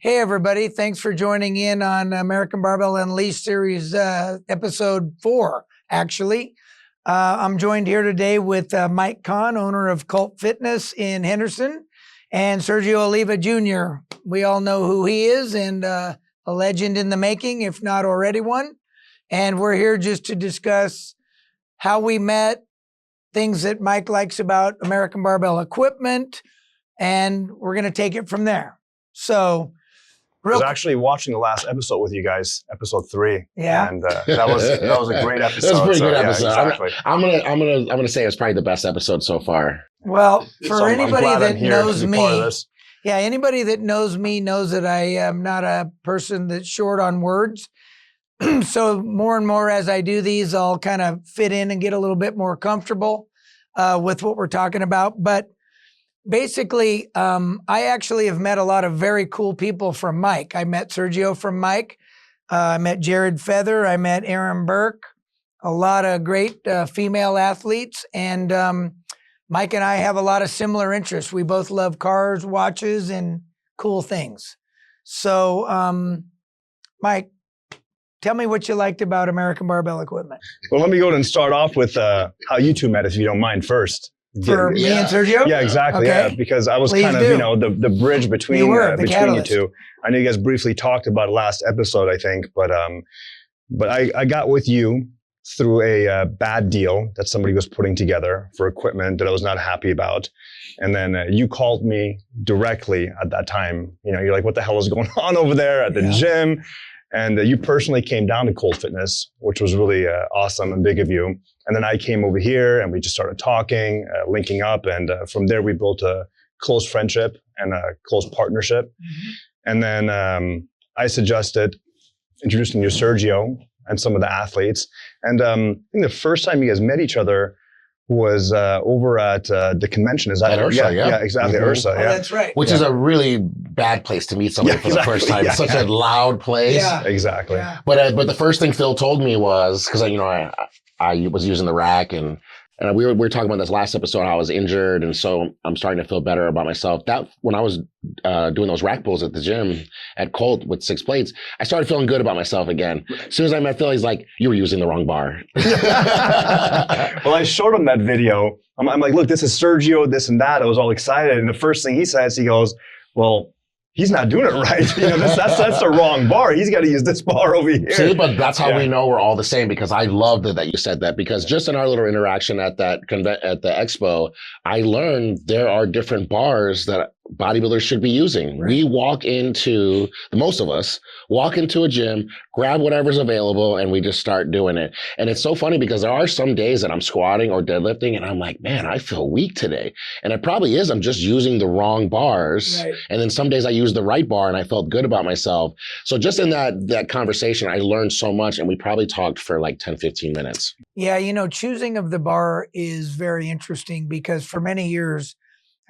Hey, everybody. Thanks for joining in on American Barbell Unleashed series, episode 4, actually. I'm joined here today with Mike Kahn, owner of Cult Fitness in Henderson, and Sergio Oliva Jr. We all know who he is, and a legend in the making, if not already one. And we're here just to discuss how we met, things that Mike likes about American Barbell equipment, and we're going to take it from there. So, I was actually watching the last episode with you guys, episode 3. Yeah, and that was a great episode. That was a pretty good episode. Yeah, exactly. I'm gonna say it's probably the best episode so far. well, for So I'm anybody glad that I'm here knows to be part of me, this. yeah, anybody that knows me knows that I am not a person that's short on words. So more and more as I do these, I'll kind of fit in and get a little bit more comfortable with what we're talking about. But basically, I actually have met a lot of very cool people from Mike. I met Sergio from Mike. I met Jared Feather. I met Aaron Burke. A lot of great female athletes. And Mike and I have a lot of similar interests. We both love cars, watches, and cool things. So, Mike, tell me what you liked about American Barbell equipment. Well, let me go ahead and start off with how you two met, if you don't mind first. For me and Sergio? Yeah, exactly. Okay. Yeah, because I was Please kind of, do. the bridge between the between you catalyst. two. I know you guys briefly talked about it last episode, I think, but I got with you through a bad deal that somebody was putting together for equipment that I was not happy about, and then you called me directly at that time. You're like, "What the hell is going on over there at the gym?" And you personally came down to Cult Fitness, which was really awesome and big of you. And then I came over here and we just started talking, linking up. And from there, we built a close friendship and a close partnership. Mm-hmm. And then I suggested introducing you to Sergio and some of the athletes. And I think the first time you guys met each other was over at the convention. Is that At Ursa, yeah. Yeah, exactly. Mhm. Ursa, Oh, yeah. that's right. Which is a really bad place to meet somebody Yeah, for the first time. exactly. It's such a loud place. Yeah. Exactly. Yeah. But the first thing Phil told me was, because I was using the rack and we were talking about this last episode, how I was injured, and so I'm starting to feel better about myself. That when I was doing those rack pulls at the gym at Colt with 6 plates, I started feeling good about myself again. As soon as I met Phil, he's like, "You were using the wrong bar." Well, I showed him that video. I'm like, "Look, this is Sergio, this and that." I was all excited, and the first thing he says, he goes, "Well, he's not doing it right. That's the wrong bar. He's got to use this bar over here." See, but that's how we know we're all the same, because I loved that you said that, because just in our little interaction at that at the expo, I learned there are different bars that bodybuilders should be using. Right. We walk into, most of us walk into a gym, grab whatever's available, and we just start doing it. And it's so funny because there are some days that I'm squatting or deadlifting and I'm like, "Man, I feel weak today." And it probably is, I'm just using the wrong bars. Right. And then some days I use the right bar and I felt good about myself. So just in that conversation, I learned so much, and we probably talked for like 10, 15 minutes. Yeah, choosing of the bar is very interesting because for many years,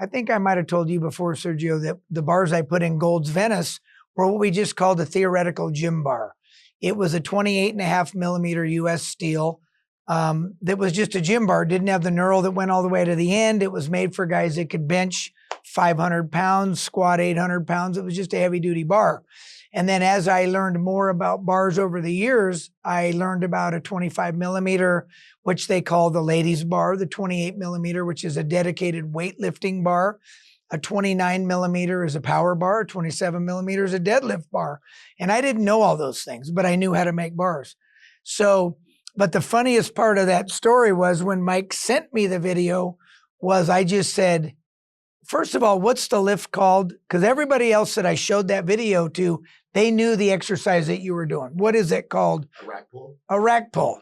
I think I might have told you before, Sergio, that the bars I put in Gold's Venice were what we just called a theoretical gym bar. It was a 28.5 millimeter US steel that was just a gym bar. Didn't have the knurl that went all the way to the end. It was made for guys that could bench 500 pounds, squat 800 pounds. It was just a heavy duty bar. And then as I learned more about bars over the years, I learned about a 25 millimeter, which they call the ladies bar, the 28 millimeter, which is a dedicated weightlifting bar. A 29 millimeter is a power bar. 27 millimeter is a deadlift bar. And I didn't know all those things, but I knew how to make bars. So, but the funniest part of that story was when Mike sent me the video was I just said, first of all, what's the lift called? Because everybody else that I showed that video to, they knew the exercise that you were doing. What is it called? A rack pull. A rack pull.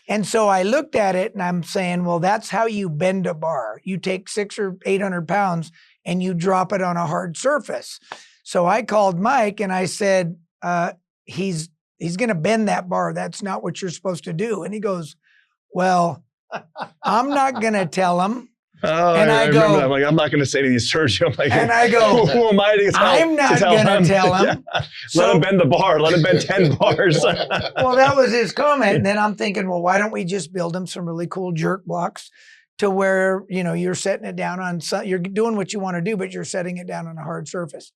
And so I looked at it and I'm saying, well, that's how you bend a bar. You take 600 or 800 pounds and you drop it on a hard surface. So I called Mike and I said, he's going to bend that bar. That's not what you're supposed to do. And he goes, well, I'm not going to tell him. Oh, And I remember go- that. I'm like, I'm not going to say to these Sergio. I'm like, And I go, who am I to tell I'm not to tell gonna him? tell him. Yeah. So- Let him bend the bar. Let him bend 10 bars. Well, that was his comment. And then I'm thinking, well, why don't we just build him some really cool jerk blocks to where, you're setting it down on, you're doing what you want to do, but you're setting it down on a hard surface.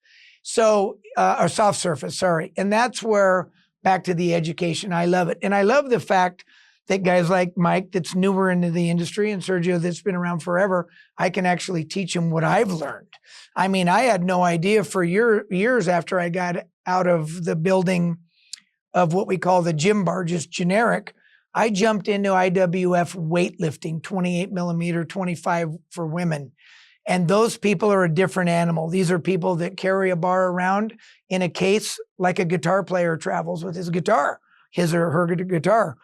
So, or soft surface, sorry. And that's where, back to the education, I love it. And I love the fact that guys like Mike, that's newer into the industry, and Sergio, that's been around forever, I can actually teach him what I've learned. I mean, I had no idea for years after I got out of the building of what we call the gym bar, just generic. I jumped into IWF weightlifting, 28 millimeter, 25 for women. And those people are a different animal. These are people that carry a bar around in a case like a guitar player travels with his guitar, his or her guitar.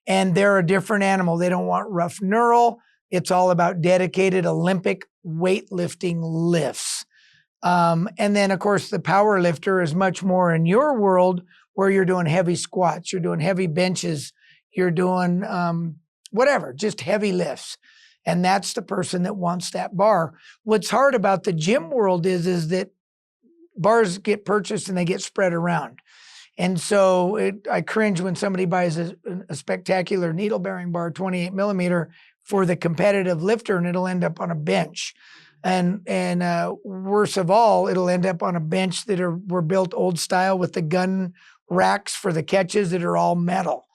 And they're a different animal. They don't want rough knurl. It's all about dedicated Olympic weightlifting lifts. And then, of course, the power lifter is much more in your world where you're doing heavy squats, you're doing heavy benches, you're doing whatever, just heavy lifts. And that's the person that wants that bar. What's hard about the gym world is that bars get purchased and they get spread around. And so I cringe when somebody buys a spectacular needle-bearing bar, 28 millimeter, for the competitive lifter, and it'll end up on a bench. And worse of all, it'll end up on a bench that were built old style with the gun racks for the catches that are all metal.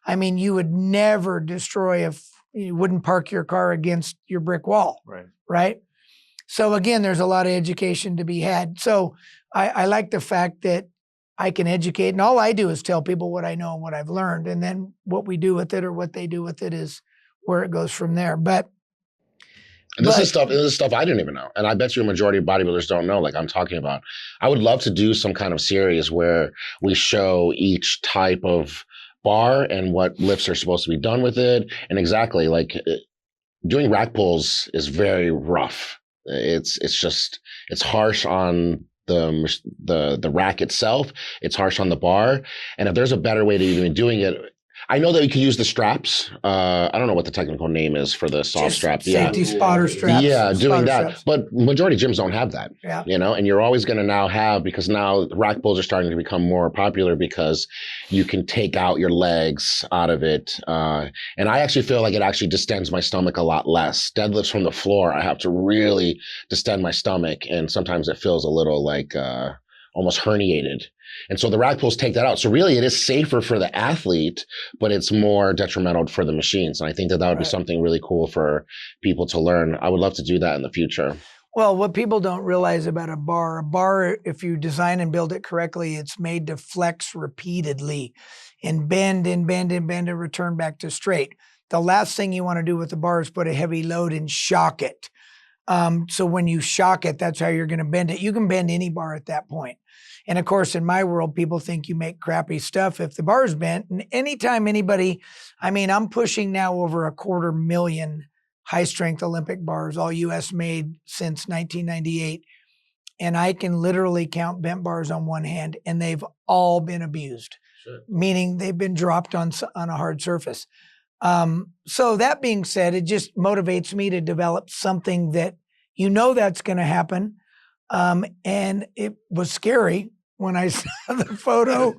I mean, you would never destroy you wouldn't park your car against your brick wall, right? So again, there's a lot of education to be had. So I like the fact that I can educate, and all I do is tell people what I know and what I've learned, and then what we do with it or what they do with it is where it goes from there. This is stuff I didn't even know. And I bet you a majority of bodybuilders don't know, like I'm talking about. I would love to do some kind of series where we show each type of bar and what lifts are supposed to be done with it. And exactly, like doing rack pulls is very rough. It's harsh on the rack itself. It's harsh on the bar. And if there's a better way to even doing it, I know that you can use the straps. I don't know what the technical name is for the soft strap. Safety spotter straps. Yeah, doing that. Straps. But majority of gyms don't have that. Yeah. You know, and you're always going to now have, because now rack pulls are starting to become more popular because you can take out your legs out of it. And I actually feel like it actually distends my stomach a lot less. Deadlifts from the floor, I have to really distend my stomach. And sometimes it feels a little like almost herniated. And so the rack pulls take that out. So really it is safer for the athlete, but it's more detrimental for the machines. And I think that would be something really cool for people to learn. I would love to do that in the future. Well, what people don't realize about a bar, if you design and build it correctly, it's made to flex repeatedly and bend and bend and bend and return back to straight. The last thing you want to do with the bar is put a heavy load and shock it. So when you shock it, that's how you're going to bend it. You can bend any bar at that point. And of course, in my world, people think you make crappy stuff if the bar is bent. And anytime anybody, I mean, I'm pushing now over 250,000 high-strength Olympic bars, all U.S. made since 1998. And I can literally count bent bars on one hand, and they've all been abused, meaning they've been dropped on a hard surface. So that being said, it just motivates me to develop something that that's going to happen. And it was scary when I saw the photo.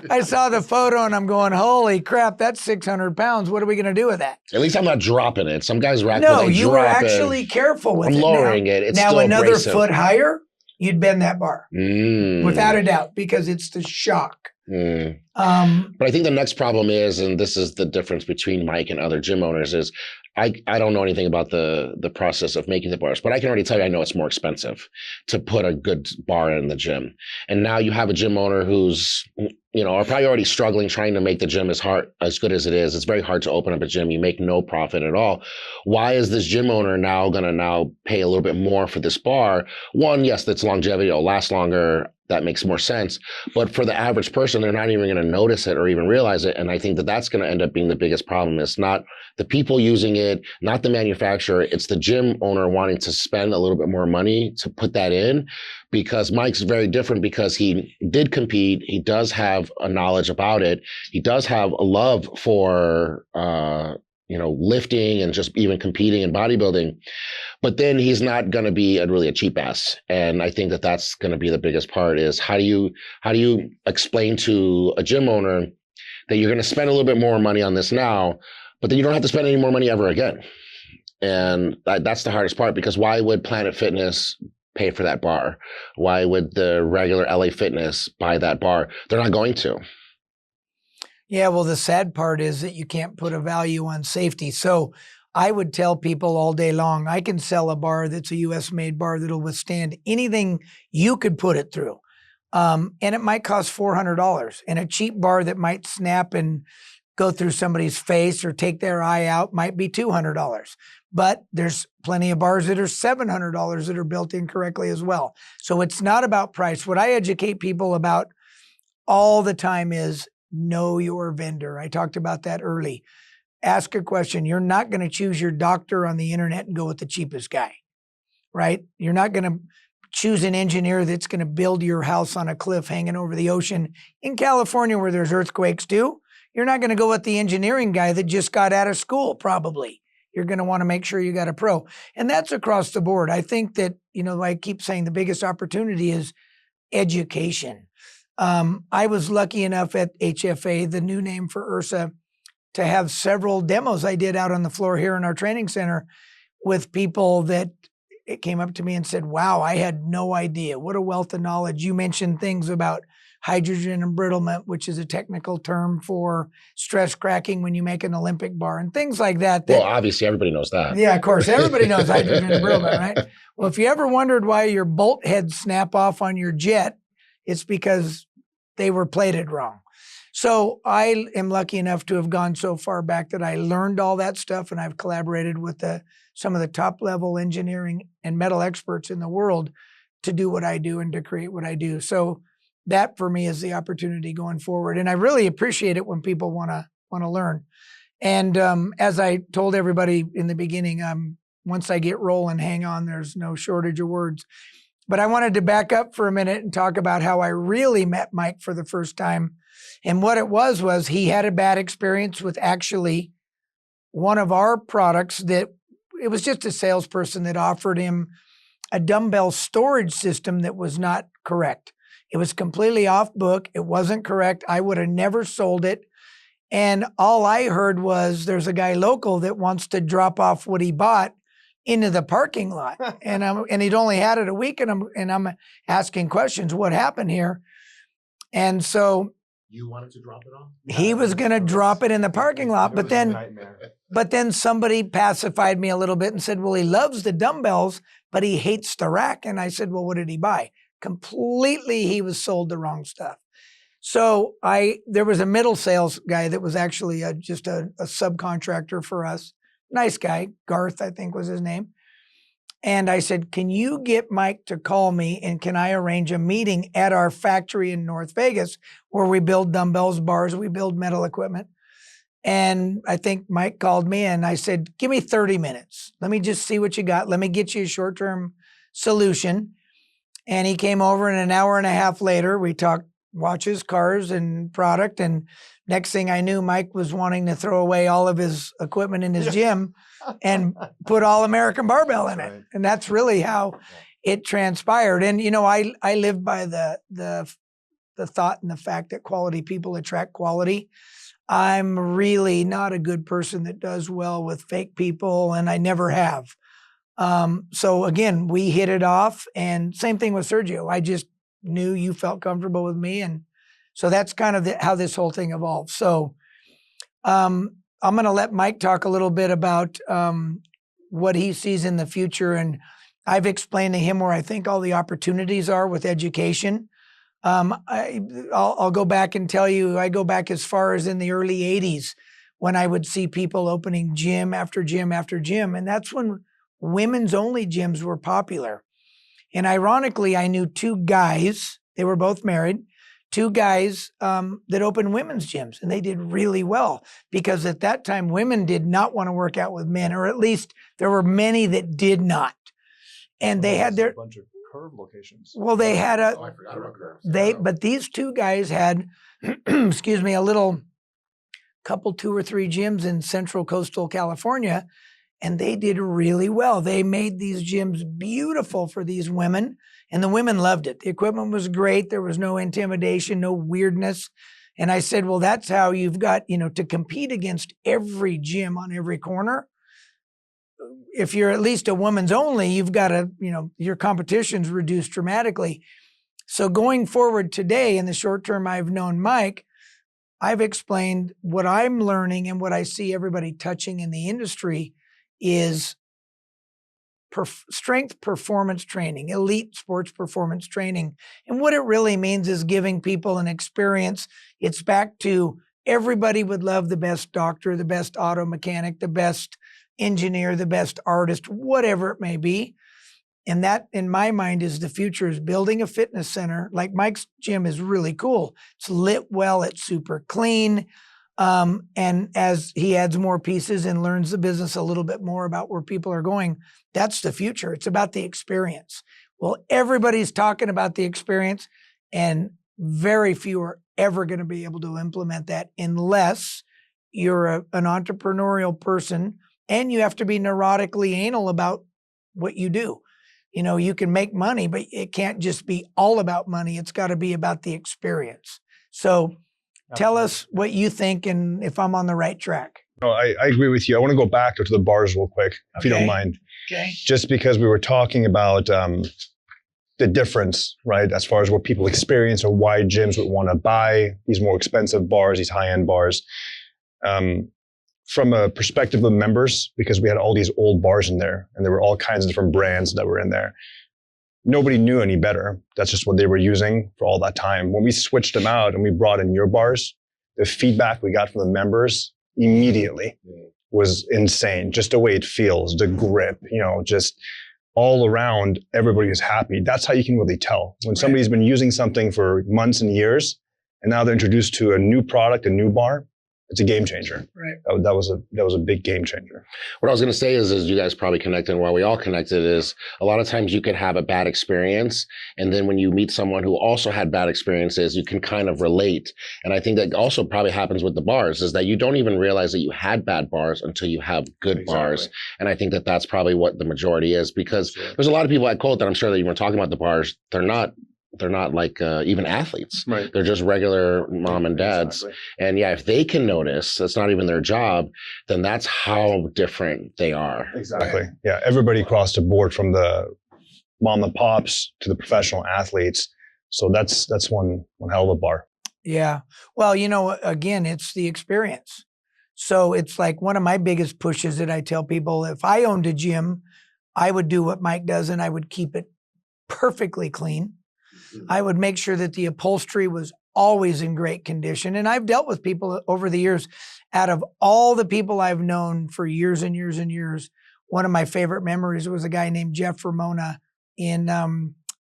I saw the photo and I'm going, holy crap, that's 600 pounds. What are we going to do with that? At least I'm not dropping it. Some guys rack No, you were actually careful with it. I'm lowering it. It's now still another abrasive. foot higher, you'd bend that bar without a doubt, because it's the shock. But I think the next problem is, and this is the difference between Mike and other gym owners, is I don't know anything about the process of making the bars, but I can already tell you I know it's more expensive to put a good bar in the gym. And now you have a gym owner who's, are probably already struggling trying to make the gym as good as it is. It's very hard to open up a gym. You make no profit at all. Why is this gym owner now going to pay a little bit more for this bar? One, yes, that's longevity. It'll last longer. That makes more sense. But for the average person, they're not even going to notice it or even realize it. And I think that that's going to end up being the biggest problem. It's not the people using it, not the manufacturer. It's the gym owner wanting to spend a little bit more money to put that in, because Mike's very different because he did compete. He does have a knowledge about it. He does have a love for, lifting and just even competing in bodybuilding. But then he's not going to be really a cheap ass. And I think that that's going to be the biggest part is how do you explain to a gym owner that you're going to spend a little bit more money on this now, but then you don't have to spend any more money ever again. And that's the hardest part, because why would Planet Fitness pay for that bar? Why would the regular LA Fitness buy that bar? They're not going to. Yeah, well, the sad part is that you can't put a value on safety. So I would tell people all day long, I can sell a bar that's a US made bar that'll withstand anything you could put it through. And it might cost $400. And a cheap bar that might snap and go through somebody's face or take their eye out might be $200. But there's plenty of bars that are $700 that are built incorrectly as well. So it's not about price. What I educate people about all the time is know your vendor. I talked about that early. Ask a question. You're not going to choose your doctor on the internet and go with the cheapest guy, right? You're not going to choose an engineer that's going to build your house on a cliff hanging over the ocean in California where there's earthquakes too. You're not going to go with the engineering guy that just got out of school, probably. You're going to want to make sure you got a pro. And that's across the board. I think that, I keep saying the biggest opportunity is education. I was lucky enough at HFA, the new name for IRSA, to have several demos I did out on the floor here in our training center with people that it came up to me and said, wow, I had no idea. What a wealth of knowledge. You mentioned things about hydrogen embrittlement, which is a technical term for stress cracking when you make an Olympic bar and things like that. Well, obviously everybody knows that. Yeah, of course. Everybody knows hydrogen embrittlement, right? Well, if you ever wondered why your bolt heads snap off on your jet, it's because they were plated wrong. So I am lucky enough to have gone so far back that I learned all that stuff, and I've collaborated with some of the top level engineering and metal experts in the world to do what I do and to create what I do. So that for me is the opportunity going forward. And I really appreciate it when people want to learn. And as I told everybody in the beginning, once I get rolling, hang on, there's no shortage of words. But I wanted to back up for a minute and talk about how I really met Mike for the first time. And what it was he had a bad experience with actually one of our products that it was just a salesperson that offered him a dumbbell storage system that was not correct. It was completely off book. It wasn't correct. I would have never sold it. And all I heard was there's a guy local that wants to drop off what he bought into the parking lot. And he'd only had it a week, and I'm asking questions. What happened here? And so you wanted to drop it off? He was going to drop it in the parking lot, but then somebody pacified me a little bit and said, well, he loves the dumbbells, but he hates the rack. And I said, well, what did he buy? Completely, he was sold the wrong stuff. So there was a middle sales guy that was actually just a subcontractor for us. Nice guy, Garth, I think was his name. And I said, can you get Mike to call me, and can I arrange a meeting at our factory in North Vegas where we build dumbbells, bars, we build metal equipment. And I think Mike called me and I said, give me 30 minutes. Let me just see what you got. Let me get you a short-term solution. And he came over, and an hour and a half later, we talked watches, cars, and product. And next thing I knew, Mike was wanting to throw away all of his equipment in his gym and put all American Barbell in it. And that's really how it transpired. And, I live by the thought and the fact that quality people attract quality. I'm really not a good person that does well with fake people, and I never have. So again, we hit it off, and same thing with Sergio. I just knew you felt comfortable with me. And so that's kind of how this whole thing evolved. So I'm going to let Mike talk a little bit about what he sees in the future. And I've explained to him where I think all the opportunities are with education. I'll go back and tell you, I go back as far as in the early 80s when I would see people opening gym after gym after gym. And that's when women's only gyms were popular. And ironically, I knew two guys, they were both married, two guys that opened women's gyms, and they did really well because at that time, women did not want to work out with men, or at least there were many that did not. And they had their bunch of curve locations. Well, they had I forgot about curves. but these two guys had, excuse me, a little couple, 2 or 3 gyms in central coastal California, and they did really well. They made these gyms beautiful for these women, and the women loved it. The equipment was great. There was no intimidation, no weirdness. And I said, well, that's how you've got, to compete against every gym on every corner. if you're at least a woman's only, you've got to, your competition's reduced dramatically. So going forward today, in the short term I've known Mike, I've explained what I'm learning and what I see everybody touching in the industry is strength performance training, elite sports performance training. And what it really means is giving people an experience. It's back to everybody would love the best doctor, the best auto mechanic, the best engineer, the best artist, whatever it may be. And that, in my mind, is the future, is building a fitness center. Like Mike's gym is really cool. It's lit well. It's super clean. And as he adds more pieces and learns the business a little bit more about where people are going, that's the future. It's about the experience. Well, everybody's talking about the experience, and very few are ever going to be able to implement that unless you're an entrepreneurial person and you have to be neurotically anal about what you do. You can make money, but it can't just be all about money. It's got to be about the experience. So tell us what you think and if I'm on the right track. No, I agree with you. I want to go back to the bars real quick, if you don't mind. Okay. Just because we were talking about the difference, right, as far as what people experience or why gyms would want to buy these more expensive bars, these high-end bars. From a perspective of members, because we had all these old bars in there and there were all kinds of different brands that were in there. Nobody knew any better. That's just what they were using for all that time. When we switched them out and we brought in your bars, the feedback we got from the members immediately was insane. Just the way it feels, the grip, just all around, everybody is happy. That's how you can really tell. When somebody's been using something for months and years and now they're introduced to a new product, a new bar, it's a game changer. Right. That was a big game changer. What I was going to say is you guys probably connected, and why we all connected is a lot of times you could have a bad experience, and then when you meet someone who also had bad experiences, you can kind of relate. And I think that also probably happens with the bars, is that you don't even realize that you had bad bars until you have good bars. And I think that that's probably what the majority is, because there's a lot of people at Colt that I'm sure that you were talking about the bars. They're not like even athletes. Right. They're just regular mom and dads. Exactly. And yeah, if they can notice, that's not even their job, then that's how different they are. Exactly. Right. Yeah. Everybody across the board, from the mom and pops to the professional athletes. So that's one hell of a bar. Yeah. Well, again, it's the experience. So it's like one of my biggest pushes that I tell people, if I owned a gym, I would do what Mike does and I would keep it perfectly clean. I would make sure that the upholstery was always in great condition. And I've dealt with people over the years. Out of all the people I've known for years and years and years, one of my favorite memories was a guy named Jeff Ramona in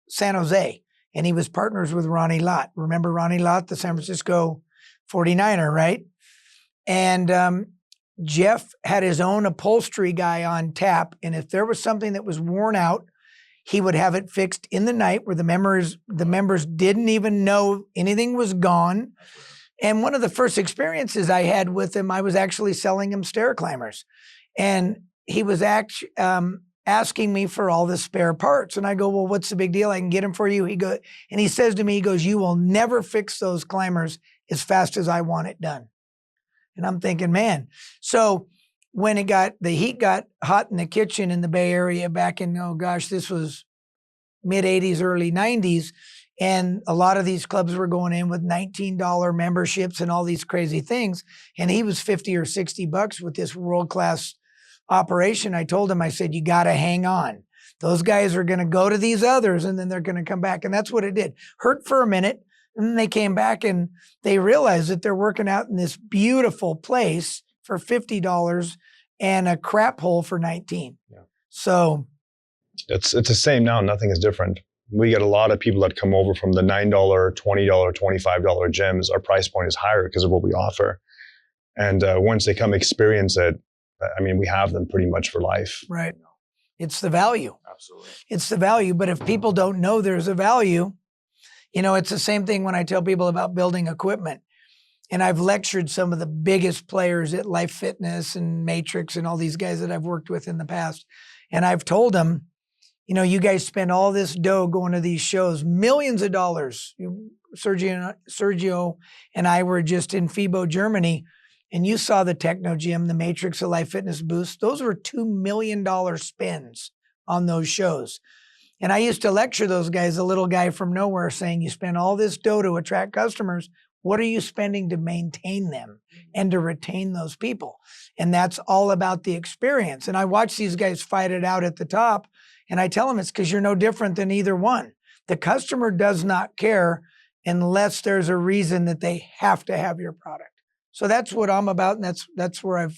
San Jose. And he was partners with Ronnie Lott. Remember Ronnie Lott, the San Francisco 49er, right? And Jeff had his own upholstery guy on tap. And if there was something that was worn out, he would have it fixed in the night where the members didn't even know anything was gone. And one of the first experiences I had with him, I was actually selling him stair climbers. And he was asking me for all the spare parts. And I go, well, what's the big deal? I can get them for you. He says to me, you will never fix those climbers as fast as I want it done. And I'm thinking, man. So when the heat got hot in the kitchen in the Bay Area back in, this was mid 80s, early 90s. And a lot of these clubs were going in with $19 memberships and all these crazy things. And he was $50 or $60 with this world-class operation. I told him, I said, you got to hang on. Those guys are going to go to these others and then they're going to come back. And that's what it did. Hurt for a minute. And then they came back and they realized that they're working out in this beautiful place for $50 and a crap hole for $19. Yeah. So it's the same now. Nothing is different. We get a lot of people that come over from the $9, $20, $25 gyms. Our price point is higher because of what we offer. And once they come experience it, we have them pretty much for life. Right. It's the value. Absolutely. It's the value. But if people don't know there's a value, it's the same thing when I tell people about building equipment. And I've lectured some of the biggest players at Life Fitness and Matrix and all these guys that I've worked with in the past. And I've told them, you guys spend all this dough going to these shows, millions of dollars. Sergio and I were just in FIBO, Germany, and you saw the Techno Gym, the Matrix, the Life Fitness Boost, those were $2 million spends on those shows. And I used to lecture those guys, a little guy from nowhere, saying, you spend all this dough to attract customers. What are you spending to maintain them and to retain those people? And that's all about the experience. And I watch these guys fight it out at the top, and I tell them it's because you're no different than either one. The customer does not care unless there's a reason that they have to have your product. So that's what I'm about, and that's where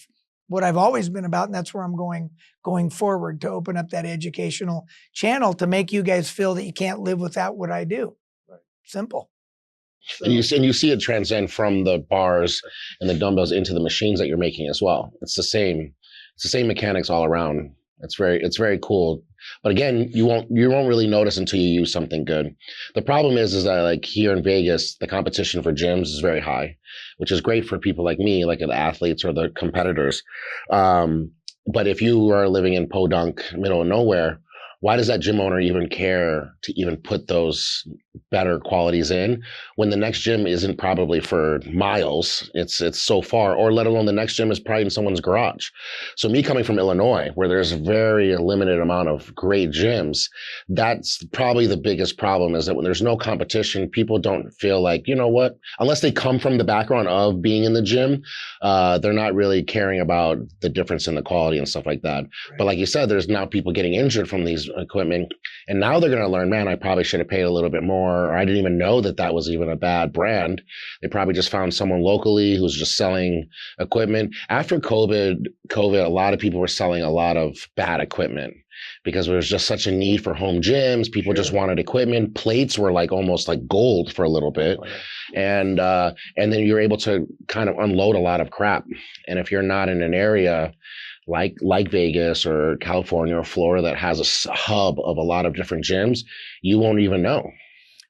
what I've always been about, and that's where I'm going forward, to open up that educational channel to make you guys feel that you can't live without what I do. Right. Simple. So. And you see it transcend from the bars and the dumbbells into the machines that you're making as well. It's the same mechanics all around. It's very cool. But again, you won't really notice until you use something good. The problem is that, like, here in Vegas, the competition for gyms is very high, which is great for people like me, like the athletes or the competitors. But if you are living in Podunk, middle of nowhere, why does that gym owner even care to even put those better qualities in when the next gym isn't probably for miles? It's so far, or let alone the next gym is probably in someone's garage. So me coming from Illinois, where there's a very limited amount of great gyms, that's probably the biggest problem, is that when there's no competition, people don't feel like, you know what, unless they come from the background of being in the gym, they're not really caring about the difference in the quality and stuff like that. Right. But like you said, there's now people getting injured from these equipment, and now they're going to learn, man, I probably should have paid a little bit more, or I didn't even know that was even a bad brand. They probably just found someone locally who's just selling equipment. After COVID, a lot of people were selling a lot of bad equipment because there was just such a need for home gyms. People just wanted equipment. Plates were like almost like gold for a little bit. And then you're able to kind of unload a lot of crap. And if you're not in an area like Vegas or California or Florida that has a hub of a lot of different gyms, you won't even know.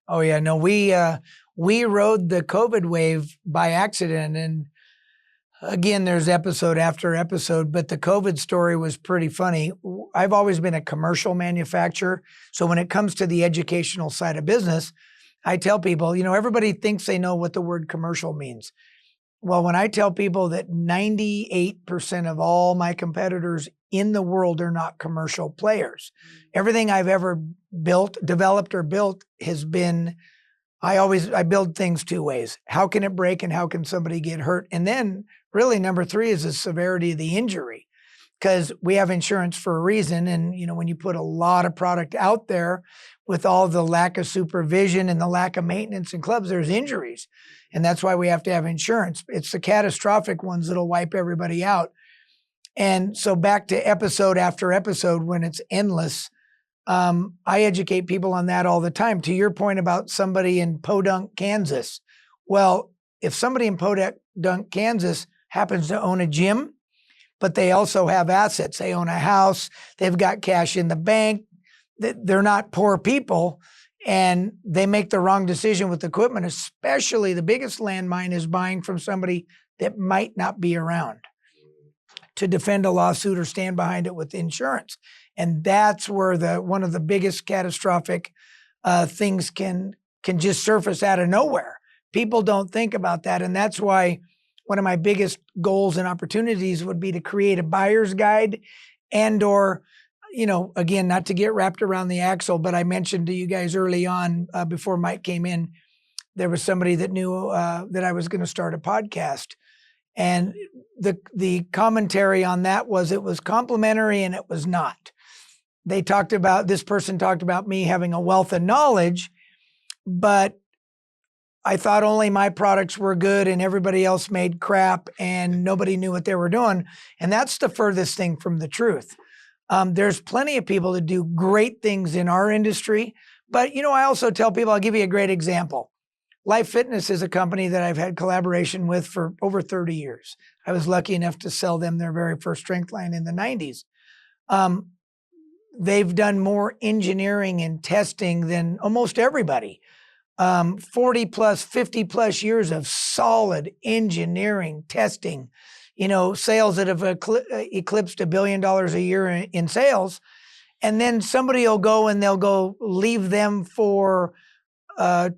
Oh yeah, no, we rode the COVID wave by accident, and again, there's episode after episode, but the COVID story was pretty funny. I've always been a commercial manufacturer, so when it comes to the educational side of business, I tell people, everybody thinks they know what the word commercial means. Well, when I tell people that 98% of all my competitors in the world are not commercial players, everything I've ever developed or built has been, I build things two ways. How can it break and how can somebody get hurt? And then really number three is the severity of the injury, because we have insurance for a reason. And, when you put a lot of product out there with all the lack of supervision and the lack of maintenance in clubs, there's injuries. And that's why we have to have insurance. It's the catastrophic ones that'll wipe everybody out. And so back to episode after episode, when it's endless, I educate people on that all the time. To your point about somebody in Podunk, Kansas. Well, if somebody in Podunk, Kansas happens to own a gym, but they also have assets, they own a house, they've got cash in the bank, they're not poor people, and they make the wrong decision with equipment, especially the biggest landmine is buying from somebody that might not be around to defend a lawsuit or stand behind it with insurance. And that's where one of the biggest catastrophic things can just surface out of nowhere. People don't think about that. And that's why one of my biggest goals and opportunities would be to create a buyer's guide or, again, not to get wrapped around the axle, but I mentioned to you guys early on before Mike came in, there was somebody that knew that I was going to start a podcast. And the commentary on that was it was complimentary and it was not. This person talked about me having a wealth of knowledge, but I thought only my products were good and everybody else made crap and nobody knew what they were doing. And that's the furthest thing from the truth. There's plenty of people that do great things in our industry, but I also tell people, I'll give you a great example. Life Fitness is a company that I've had collaboration with for over 30 years. I was lucky enough to sell them their very first strength line in the 90s. They've done more engineering and testing than almost everybody. 40 plus, 50 plus years of solid engineering testing, sales that have eclipsed $1 billion a year in sales. And then somebody will go and they'll go leave them for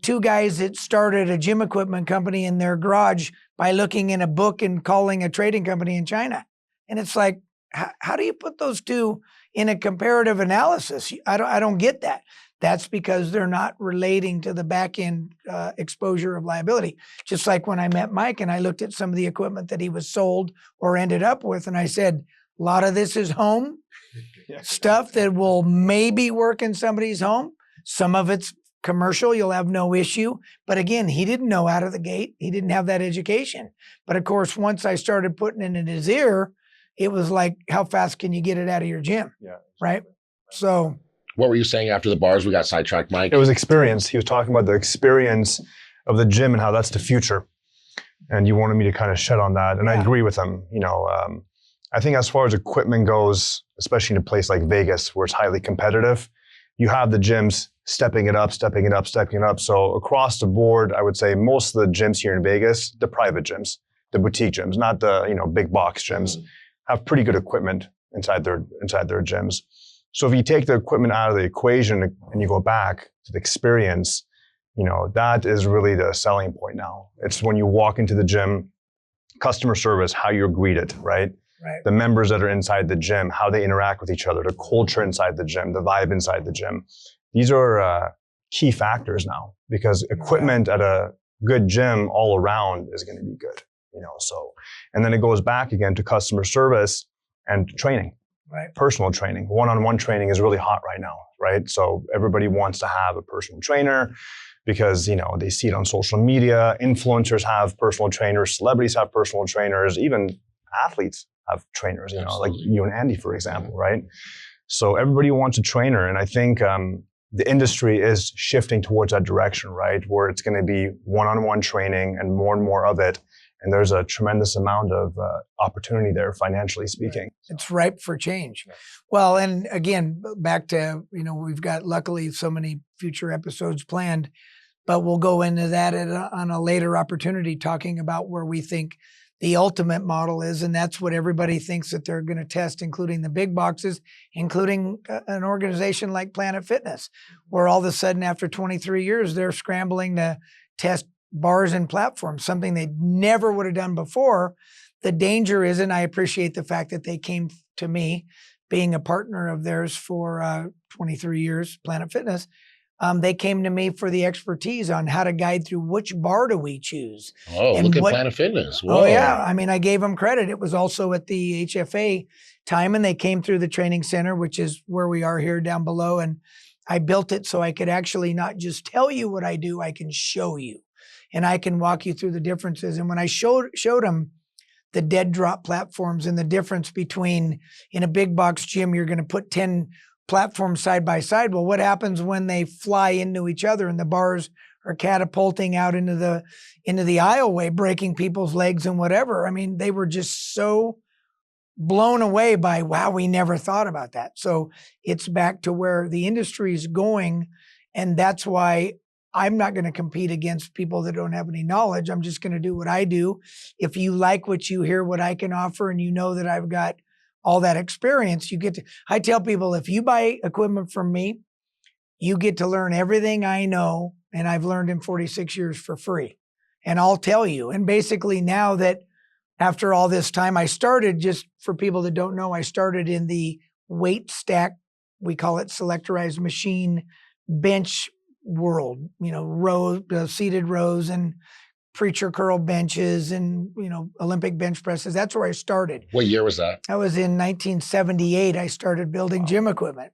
two guys that started a gym equipment company in their garage by looking in a book and calling a trading company in China. And it's like, how do you put those two in a comparative analysis? I don't get that. That's because they're not relating to the back end exposure of liability. Just like when I met Mike and I looked at some of the equipment that he was sold or ended up with, and I said, a lot of this is home stuff that will maybe work in somebody's home. Some of it's commercial, you'll have no issue. But again, he didn't know out of the gate. He didn't have that education. But of course, once I started putting it in his ear, it was like, how fast can you get it out of your gym? Yeah. Right. So What were you saying after the bars? We got sidetracked, Mike. It was experience. He was talking about the experience of the gym and how that's the future. And you wanted me to kind of shed on that. And I agree with him. I think as far as equipment goes, especially in a place like Vegas where it's highly competitive, you have the gyms stepping it up. So across the board, I would say most of the gyms here in Vegas, the private gyms, the boutique gyms, not the big box gyms, have pretty good equipment inside their gyms. So if you take the equipment out of the equation and you go back to the experience, that is really the selling point now. It's when you walk into the gym, customer service, how you're greeted, right? Right. The members that are inside the gym, how they interact with each other, the culture inside the gym, the vibe inside the gym. These are key factors now because equipment at a good gym all around is going to be good, so, and then it goes back again to customer service and training, right? Personal training, one-on-one training is really hot right now, right? So everybody wants to have a personal trainer because, they see it on social media. Influencers have personal trainers, celebrities have personal trainers, even athletes have trainers, like you and Andy, for example, right? So everybody wants a trainer. And I think the industry is shifting towards that direction, right? Where it's going to be one-on-one training and more of it. And there's a tremendous amount of opportunity there, financially speaking. It's ripe for change. Well, and again, back to, we've got luckily so many future episodes planned, but we'll go into that on a later opportunity, talking about where we think the ultimate model is. And that's what everybody thinks that they're going to test, including the big boxes, including an organization like Planet Fitness, where all of a sudden after 23 years, they're scrambling to test bars and platforms, something they never would have done before. The danger is, and I appreciate the fact that they came to me, being a partner of theirs for 23 years, Planet Fitness. They came to me for the expertise on how to guide through which bar do we choose. Oh, and look at Planet Fitness. Whoa. Oh, yeah. I mean, I gave them credit. It was also at the HFA time, and they came through the training center, which is where we are here down below. And I built it so I could actually not just tell you what I do, I can show you. And I can walk you through the differences. And when I showed them the dead drop platforms and the difference between, in a big box gym, you're going to put 10 platforms side by side. Well, what happens when they fly into each other and the bars are catapulting out into the aisleway, breaking people's legs and whatever? I mean, they were just so blown away by, wow, we never thought about that. So it's back to where the industry is going. And that's why I'm not going to compete against people that don't have any knowledge. I'm just going to do what I do. If you like what you hear, what I can offer, and you know that I've got all that experience, I tell people, if you buy equipment from me, you get to learn everything I know, and I've learned in 46 years for free. And I'll tell you. And basically now that after all this time, I started, just for people that don't know, I started in the weight stack, we call it selectorized machine bench world, seated rows and preacher curl benches and, Olympic bench presses. That's where I started. What year was that? That was in 1978. I started building gym equipment.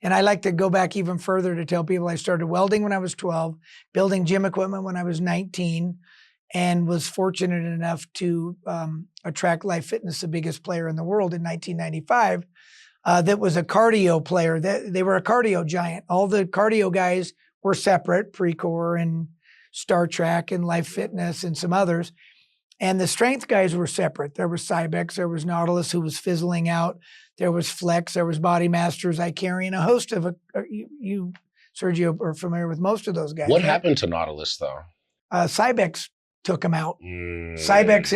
And I like to go back even further to tell people I started welding when I was 12, building gym equipment when I was 19, and was fortunate enough to attract Life Fitness, the biggest player in the world, in 1995. That was a cardio player. They were a cardio giant. All the cardio guys were separate, Precor and Star Trek and Life Fitness and some others. And the strength guys were separate. There was Cybex, there was Nautilus, who was fizzling out. There was Flex, there was Body Masters, Icarian, a host of, you, Sergio, are familiar with most of those guys. What happened to Nautilus, though? Cybex took him out. Cybex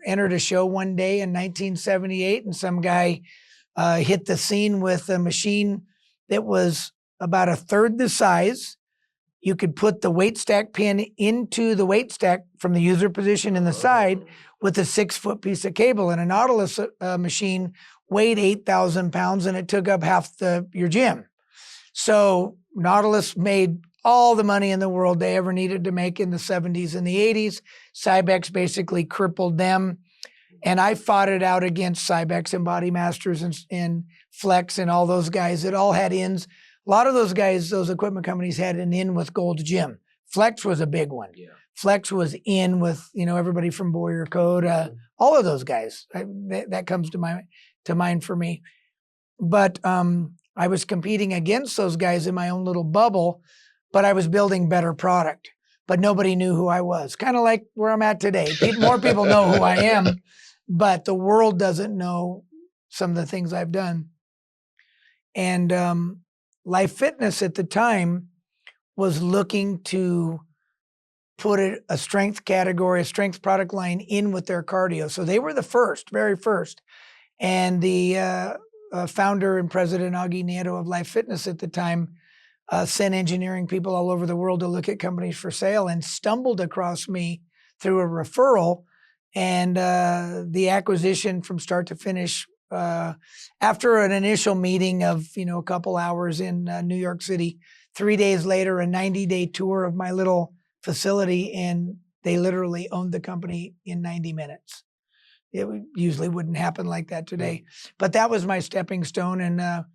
entered a show one day in 1978, and some guy hit the scene with a machine that was about a third the size. You could put the weight stack pin into the weight stack from the user position in the side with a 6-foot piece of cable. And a Nautilus machine weighed 8,000 pounds and it took up half your gym. So Nautilus made all the money in the world they ever needed to make in the 70s and the 80s. Cybex basically crippled them. And I fought it out against Cybex and Body Masters and Flex and all those guys that all had ins. A lot of those guys, those equipment companies had an in with Gold's Gym. Flex was a big one. Yeah. Flex was in with, everybody from Boyer Code, all of those guys. That comes to mind for me. But I was competing against those guys in my own little bubble, but I was building better product. But nobody knew who I was. Kind of like where I'm at today. More people know who I am, but the world doesn't know some of the things I've done. And Life Fitness at the time was looking to put a strength category, a strength product line in with their cardio. So they were the very first. And the founder and president, Augie Nieto of Life Fitness at the time, sent engineering people all over the world to look at companies for sale and stumbled across me through a referral. And the acquisition from start to finish, after an initial meeting of, a couple hours in New York City, 3 days later, a 90-day tour of my little facility, and they literally owned the company in 90 minutes. It usually wouldn't happen like that today, but that was my stepping stone. And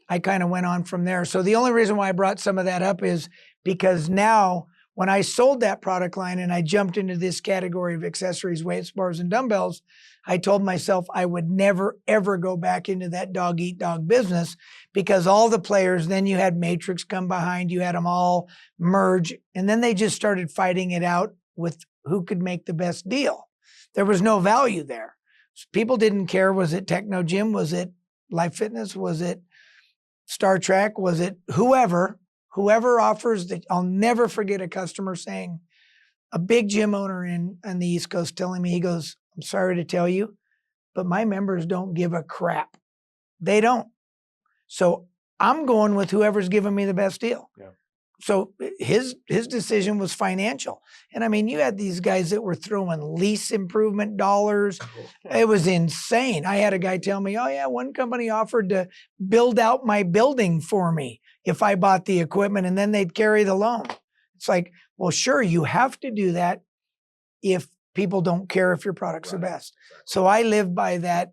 I kind of went on from there. So the only reason why I brought some of that up is because now when I sold that product line and I jumped into this category of accessories, weights, bars, and dumbbells, I told myself I would never, ever go back into that dog-eat-dog business, because all the players, then you had Matrix come behind, you had them all merge, and then they just started fighting it out with who could make the best deal. There was no value there. People didn't care. Was it Techno Gym? Was it Life Fitness? Was it Star Trek? Was it whoever offers that? I'll never forget a customer saying, a big gym owner on the East Coast telling me, he goes, I'm sorry to tell you, but my members don't give a crap. They don't. So I'm going with whoever's giving me the best deal. Yeah. So his decision was financial. And I mean, you had these guys that were throwing lease improvement dollars. It was insane. I had a guy tell me, oh yeah, one company offered to build out my building for me if I bought the equipment, and then they'd carry the loan. It's like, well, sure, you have to do that if people don't care if your product's the best. So I live by that,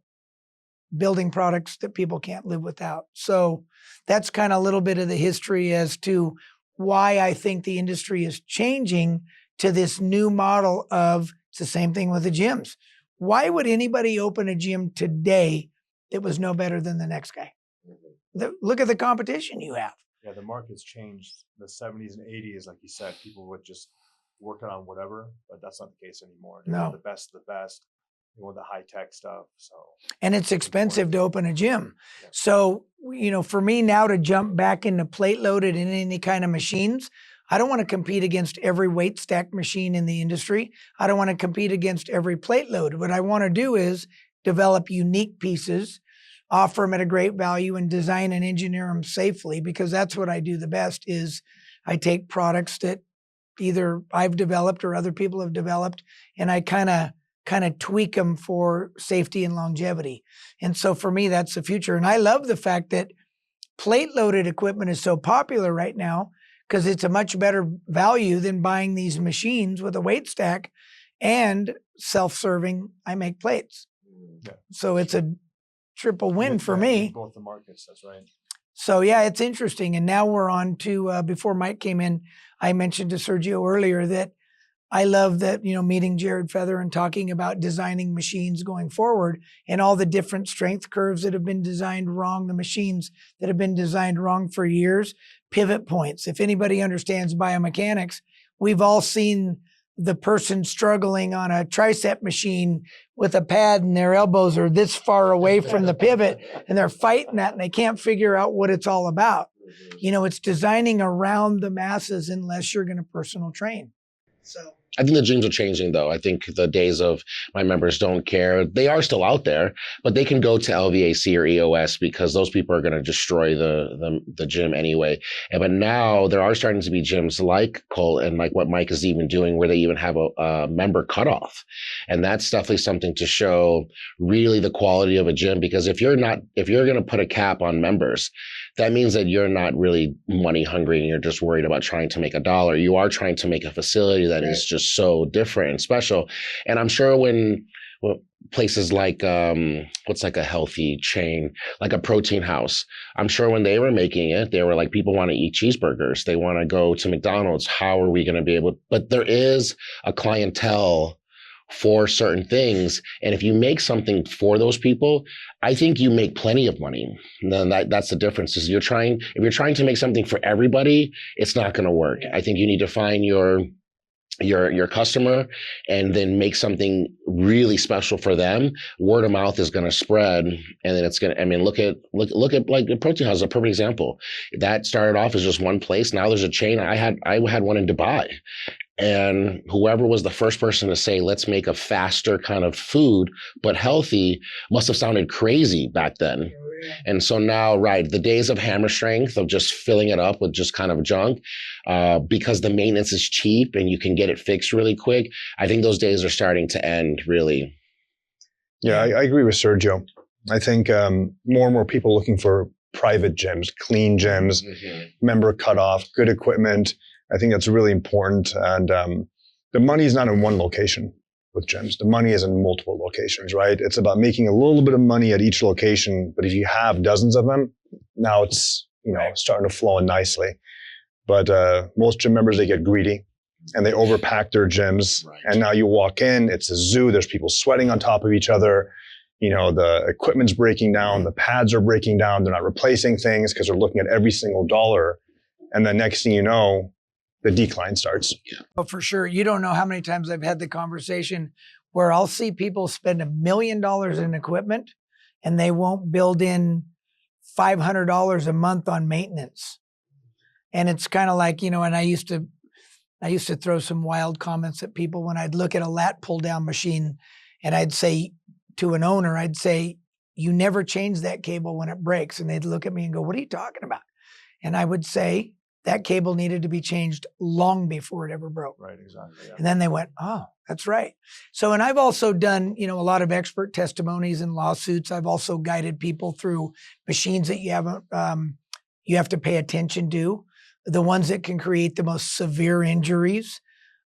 building products that people can't live without. So that's kind of a little bit of the history as to why I think the industry is changing to this new model of, it's the same thing with the gyms. Why would anybody open a gym today that was no better than the next guy? Look at the competition you have. Yeah, the market's changed. The 70s and 80s, like you said, people would just work on whatever, but that's not the case anymore. They want the best of the best. They want the high-tech stuff. And it's expensive to open a gym. Yeah. So, for me now to jump back into plate-loaded in any kind of machines, I don't want to compete against every weight stack machine in the industry. I don't want to compete against every plate load. What I want to do is develop unique pieces, offer them at a great value, and design and engineer them safely, because that's what I do the best. Is I take products that either I've developed or other people have developed, and I kind of tweak them for safety and longevity. And so for me, that's the future. And I love the fact that plate loaded equipment is so popular right now, because it's a much better value than buying these machines with a weight stack and self-serving. I make plates. Yeah. So it's a triple win for me. Both the markets, that's right. So yeah, it's interesting. And now we're on to, before Mike came in, I mentioned to Sergio earlier that I love that, meeting Jared Feather and talking about designing machines going forward, and all the different strength curves that have been designed wrong, the machines that have been designed wrong for years, pivot points. If anybody understands biomechanics, we've all seen the person struggling on a tricep machine with a pad and their elbows are this far away from the pivot, and they're fighting that and they can't figure out what it's all about. It's designing around the masses unless you're going to personal train. So I think the gyms are changing, though. I think the days of my members don't care, they are still out there, but they can go to LVAC or EOS because those people are going to destroy the gym anyway. But now there are starting to be gyms like Cole and like what Mike is even doing, where they even have a member cutoff. And that's definitely something to show really the quality of a gym, because if you're going to put a cap on members, that means that you're not really money hungry and you're just worried about trying to make a dollar. You are trying to make a facility that is just so different and special. And I'm sure when places like, what's like a healthy chain, like a Protein House, I'm sure when they were making it, they were like, people want to eat cheeseburgers. They want to go to McDonald's. How are we going to be able? But there is a clientele for certain things. And if you make something for those people, I think you make plenty of money. And then that's the difference. Is if you're trying to make something for everybody, it's not going to work. I think you need to find your customer and then make something really special for them. Word of mouth is going to spread, and then it's going to, I mean, look at like the Protein House is a perfect example. That started off as just one place. Now there's a chain. I had one in Dubai. And whoever was the first person to say, let's make a faster kind of food, but healthy, must have sounded crazy back then. And so now, the days of hammer strength, of just filling it up with just kind of junk, because the maintenance is cheap and you can get it fixed really quick, I think those days are starting to end, really. Yeah, I agree with Sergio. I think more and more people looking for private gyms, clean gyms, member cutoff, good equipment. I think that's really important. And the money is not in one location with gyms. The money is in multiple locations, right? It's about making a little bit of money at each location. But if you have dozens of them, now it's starting to flow in nicely. But most gym members, they get greedy and they overpack their gyms. Right. And now you walk in, it's a zoo. There's people sweating on top of each other. The equipment's breaking down. The pads are breaking down. They're not replacing things because they're looking at every single dollar. And then next thing you know, the decline starts. Yeah. Oh, for sure. You don't know how many times I've had the conversation where I'll see people spend $1 million in equipment and they won't build in $500 a month on maintenance. And it's kind of like, and I used to throw some wild comments at people when I'd look at a lat pull down machine and I'd say to an owner, you never change that cable when it breaks. And they'd look at me and go, what are you talking about? And I would say, that cable needed to be changed long before it ever broke. Right, exactly. Yeah. And then they went, oh, that's right. So, and I've also done, a lot of expert testimonies and lawsuits. I've also guided people through machines that you have to pay attention to, the ones that can create the most severe injuries.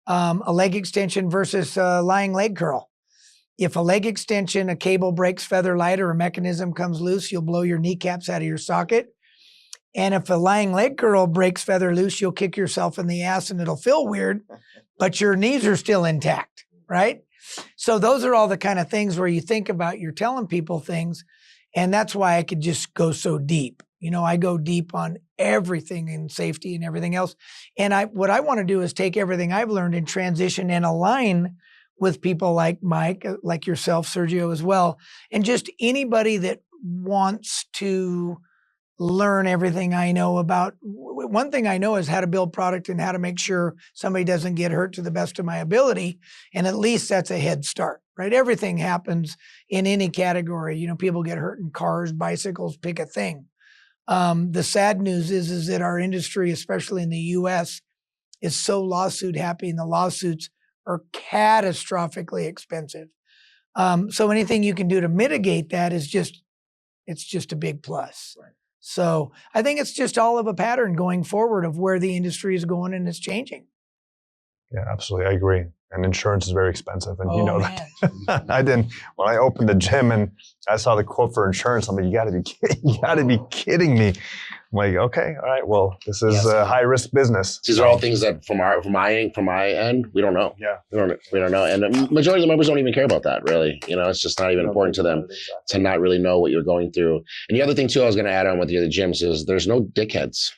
A leg extension versus a lying leg curl. If a leg extension, a cable breaks feather light or a mechanism comes loose, you'll blow your kneecaps out of your socket. And if a lying leg curl breaks feather loose, you'll kick yourself in the ass and it'll feel weird, but your knees are still intact, right? So those are all the kind of things where you think about, you're telling people things, and that's why I could just go so deep. I go deep on everything in safety and everything else. And what I want to do is take everything I've learned and transition and align with people like Mike, like yourself, Sergio, as well, and just anybody that wants to learn everything I know about. One thing I know is how to build product and how to make sure somebody doesn't get hurt to the best of my ability. And at least that's a head start, right? Everything happens in any category. People get hurt in cars, bicycles, pick a thing. The sad news is that our industry, especially in the US, is so lawsuit happy, and the lawsuits are catastrophically expensive. So anything you can do to mitigate that is it's just a big plus. Right. So I think it's just all of a pattern going forward of where the industry is going, and it's changing. Yeah, absolutely. I agree. And insurance is very expensive. And that. When I opened the gym and I saw the quote for insurance, I'm like, you gotta be kidding me. I'm like, okay, all right, well, this is a high risk business. These are all things that from my end, we don't know. Yeah. We don't know. And the majority of the members don't even care about that, really. It's just not even important to them to not really know what you're going through. And the other thing too, I was going to add on with the other gyms is there's no dickheads.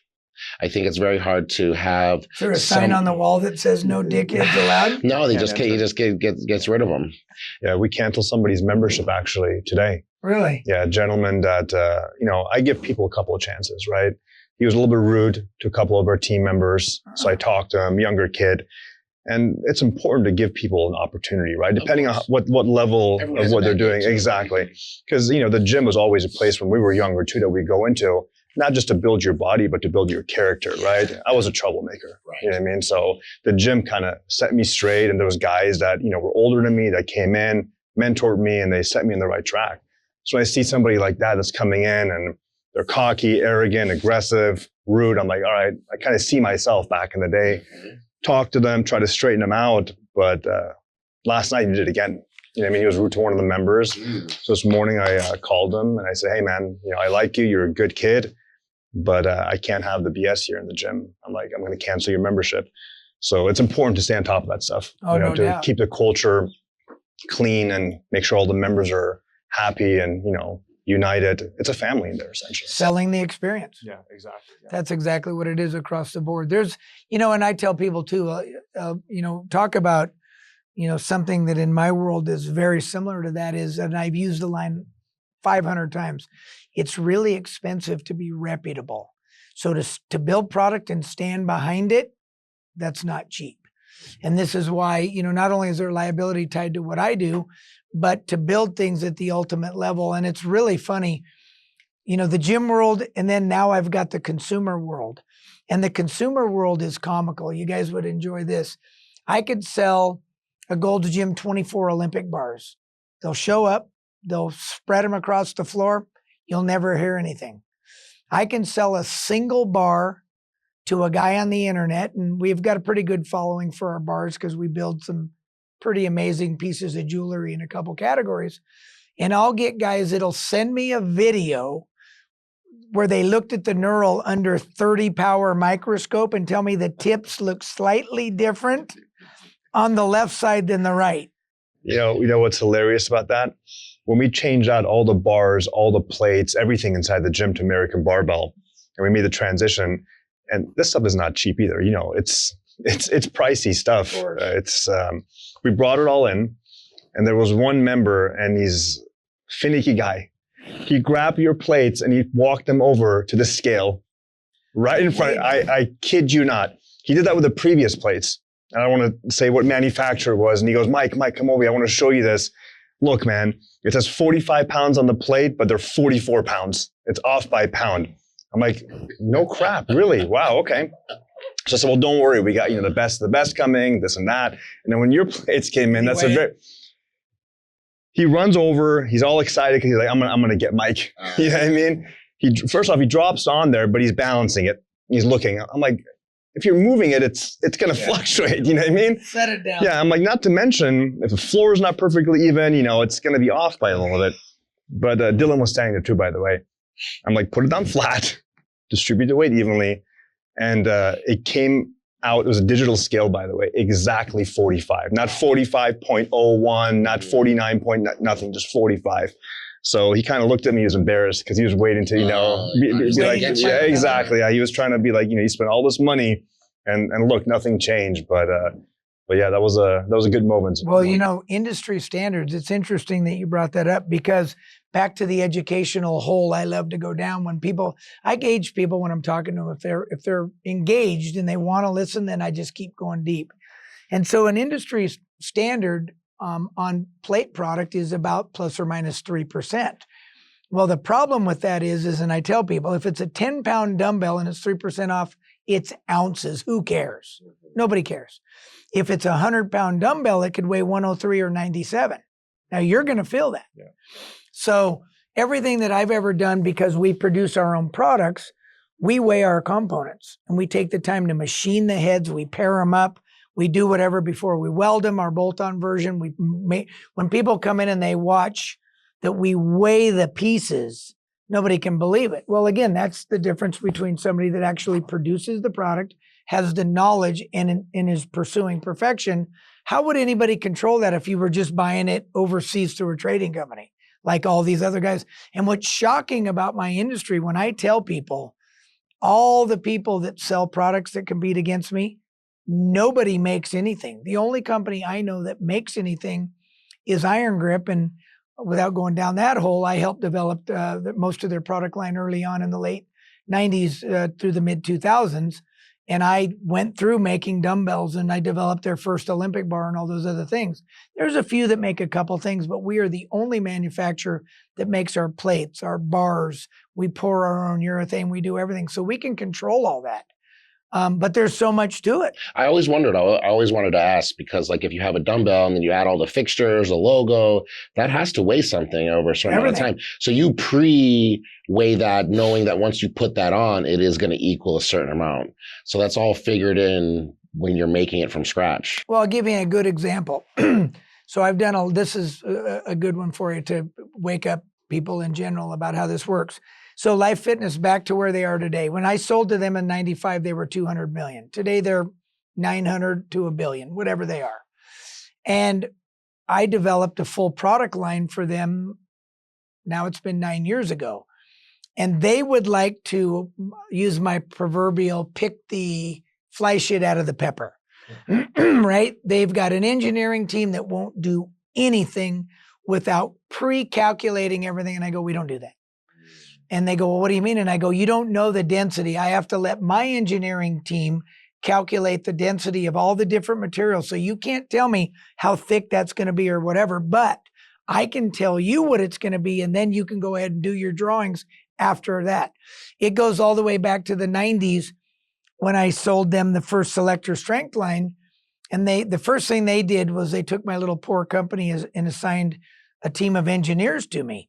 I think it's very hard to have. Is there a sign on the wall that says no dickheads allowed? No, he just gets rid of them. Yeah, we canceled somebody's membership actually today. Really? Yeah, a gentleman that, I give people a couple of chances, right? He was a little bit rude to a couple of our team members. So I talked to him, younger kid. And it's important to give people an opportunity, right? Depending on what level of what they're doing. Exactly. Because, the gym was always a place when we were younger too that we go into, not just to build your body, but to build your character, right? I was a troublemaker. Right. You know what I mean? So the gym kind of set me straight. And there was guys that, were older than me that came in, mentored me, and they set me in the right track. So when I see somebody like that that's coming in and they're cocky, arrogant, aggressive, rude, I'm like, all right, I kind of see myself back in the day. Talk to them, try to straighten them out. But last night he did it again. He was rude to one of the members. So this morning I called him and I said, hey man, I like you. You're a good kid, but I can't have the BS here in the gym. I'm going to cancel your membership. So it's important to stay on top of that stuff. No to doubt. Keep the culture clean and make sure all the members are happy and, united. It's a family in there essentially. Selling the experience. Yeah, exactly. Yeah. That's exactly what it is across the board. There's, and I tell people too, talk about, something that in my world is very similar to that is, and I've used the line 500 times, it's really expensive to be reputable. So to build product and stand behind it, that's not cheap. And this is why, not only is there liability tied to what I do, but to build things at the ultimate level. And it's really funny, the gym world, and then now I've got the consumer world. And the consumer world is comical. You guys would enjoy this. I could sell a Gold's Gym 24 Olympic bars. They'll show up, they'll spread them across the floor. You'll never hear anything. I can sell a single bar to a guy on the internet, and we've got a pretty good following for our bars because we build some pretty amazing pieces of jewelry in a couple categories. And I'll get guys that'll send me a video where they looked at the knurl under 30 power microscope and tell me the tips look slightly different on the left side than the right. You know what's hilarious about that? When we changed out all the bars, all the plates, everything inside the gym to American Barbell, and we made the transition, and this stuff is not cheap either. It's pricey stuff. We brought it all in, and there was one member, and he's finicky guy. He grabbed your plates and he walked them over to the scale right in front. I kid you not. He did that with the previous plates. And I don't want to say what manufacturer it was. And he goes, Mike, come over here. I want to show you this. Look, man, it says 45 pounds on the plate, but they're 44 pounds. It's off by a pound. I'm like, no crap, really? Wow, okay. So I said, well, don't worry. We got, the best coming, this and that. And then when your plates came in, he runs over, he's all excited because he's like, I'm gonna get Mike. You know what I mean? First off, he drops on there, but he's balancing it. He's looking. I'm like, if you're moving it, it's gonna fluctuate. You know what I mean? Set it down. Yeah, I'm like, not to mention, if the floor is not perfectly even, it's gonna be off by a little bit. But Dylan was standing there too, by the way. I'm like, put it down flat, distribute the weight evenly. And it came out, it was a digital scale, by the way, exactly 45, not 45.01, not 49 point, nothing, just 45. So he kind of looked at me, he was embarrassed because he was waiting to, be like, yeah, exactly. Yeah, he was trying to be like, you spent all this money and look, nothing changed. But yeah, that was a good moment. Well, industry standards, it's interesting that you brought that up because back to the educational hole I love to go down I gauge people when I'm talking to them. If they're engaged and they want to listen, then I just keep going deep. And so an industry standard on plate product is about plus or minus 3%. Well, the problem with that is, and I tell people, if it's a 10-pound dumbbell and it's 3% off, it's ounces. Who cares? Nobody cares. If it's a 100-pound dumbbell, it could weigh 103 or 97. Now you're going to feel that. Yeah. So everything that I've ever done, because we produce our own products, we weigh our components and we take the time to machine the heads. We pair them up. We do whatever before we weld them, our bolt-on version. When people come in and they watch that we weigh the pieces, nobody can believe it. Well, again, that's the difference between somebody that actually produces the product, has the knowledge, and is pursuing perfection. How would anybody control that if you were just buying it overseas through a trading company like all these other guys? And what's shocking about my industry, when I tell people, all the people that sell products that compete against me, nobody makes anything. The only company I know that makes anything is Iron Grip. And without going down that hole, I helped develop most of their product line early on in the late 90s through the mid 2000s. And I went through making dumbbells and I developed their first Olympic bar and all those other things. There's a few that make a couple things, but we are the only manufacturer that makes our plates, our bars. We pour our own urethane. We do everything. So we can control all that. But there's so much to it. I always wondered, I always wanted to ask, because like if you have a dumbbell and then you add all the fixtures, the logo, that has to weigh something over a certain amount of time. So you pre-weigh that, knowing that once you put that on, it is going to equal a certain amount. So that's all figured in when you're making it from scratch. Well, I'll give you a good example. So I've done this is a good one for you to wake up people in general about how this works. So Life Fitness, back to where they are today. When I sold to them in 95, they were 200 million. Today they're 900 to $1 billion, whatever they are. And I developed a full product line for them. Now it's been 9 years ago. And they would like to use my proverbial pick the fly shit out of the pepper, right? They've got an engineering team that won't do anything without pre-calculating everything. And I go, we don't do that. And they go, well, what do you mean? And I go, you don't know the density. I have to let my engineering team calculate the density of all the different materials. So you can't tell me how thick that's going to be or whatever, but I can tell you what it's going to be. And then you can go ahead and do your drawings after that. It goes all the way back to the 90s when I sold them the first Selector Strength line. And the first thing they did was they took my little poor company and assigned a team of engineers to me.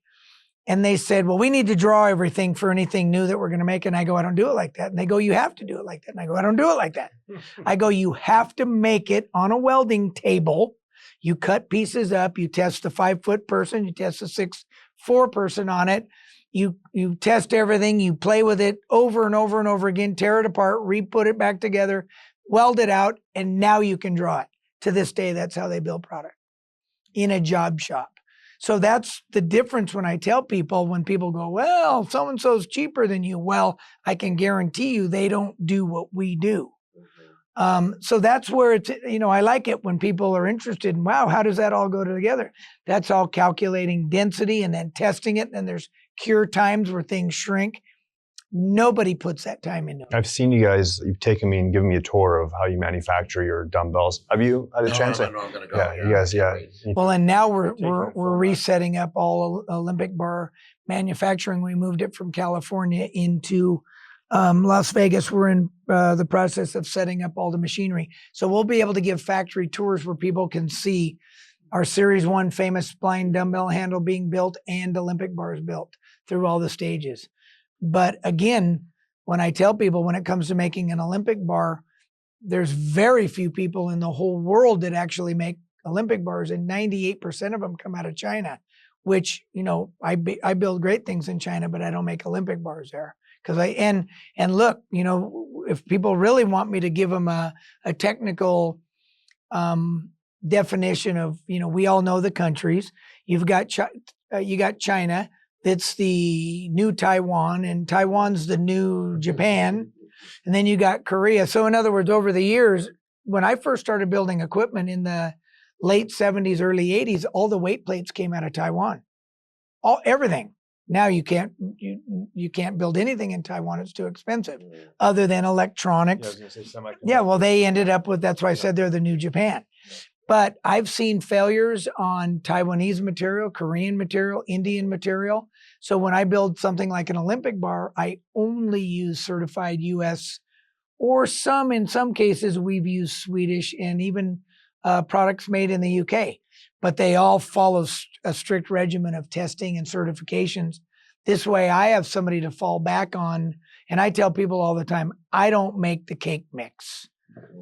And they said, well, we need to draw everything for anything new that we're going to make. And I go, I don't do it like that. And they go, you have to do it like that. And I go, I don't do it like that. I go, you have to make it on a welding table. You cut pieces up. You test the 5-foot person. You test the 6'4" person on it. You test everything. You play with it over and over and over again, tear it apart, re-put it back together, weld it out, and now you can draw it. To this day, that's how they build product in a job shop. So that's the difference when I tell people, when people go, well, so-and-so's cheaper than you. Well, I can guarantee you they don't do what we do. So that's where it's, I like it when people are interested in, wow, how does that all go together? That's all calculating density and then testing it. And there's cure times where things shrink. Nobody puts that time into it. I've seen you guys, you've taken me and given me a tour of how you manufacture your dumbbells. Have you had a chance? No, I'm going to go. Yeah, you guys, yeah. Well, and now we're resetting up all Olympic bar manufacturing. We moved it from California into Las Vegas. We're in the process of setting up all the machinery. So we'll be able to give factory tours where people can see our Series 1 famous spline dumbbell handle being built and Olympic bars built through all the stages. But again, when I tell people when it comes to making an Olympic bar, there's very few people in the whole world that actually make Olympic bars, and 98% of them come out of China, which, I build great things in China, but I don't make Olympic bars there. Because and look, if people really want me to give them a technical definition of, we all know the countries. You got China. It's the new Taiwan, and Taiwan's the new Japan. And then you got Korea. So in other words, over the years, when I first started building equipment in the late 70s, early 80s, all the weight plates came out of Taiwan. Everything. Now you can't build anything in Taiwan. It's too expensive, other than electronics. Yeah, I was gonna say semiconductors. Yeah, well, they ended up with, that's why I said they're the new Japan. But I've seen failures on Taiwanese material, Korean material, Indian material. So when I build something like an Olympic bar, I only use certified US, or in some cases, we've used Swedish and even products made in the UK. But they all follow a strict regimen of testing and certifications. This way I have somebody to fall back on. And I tell people all the time, I don't make the cake mix.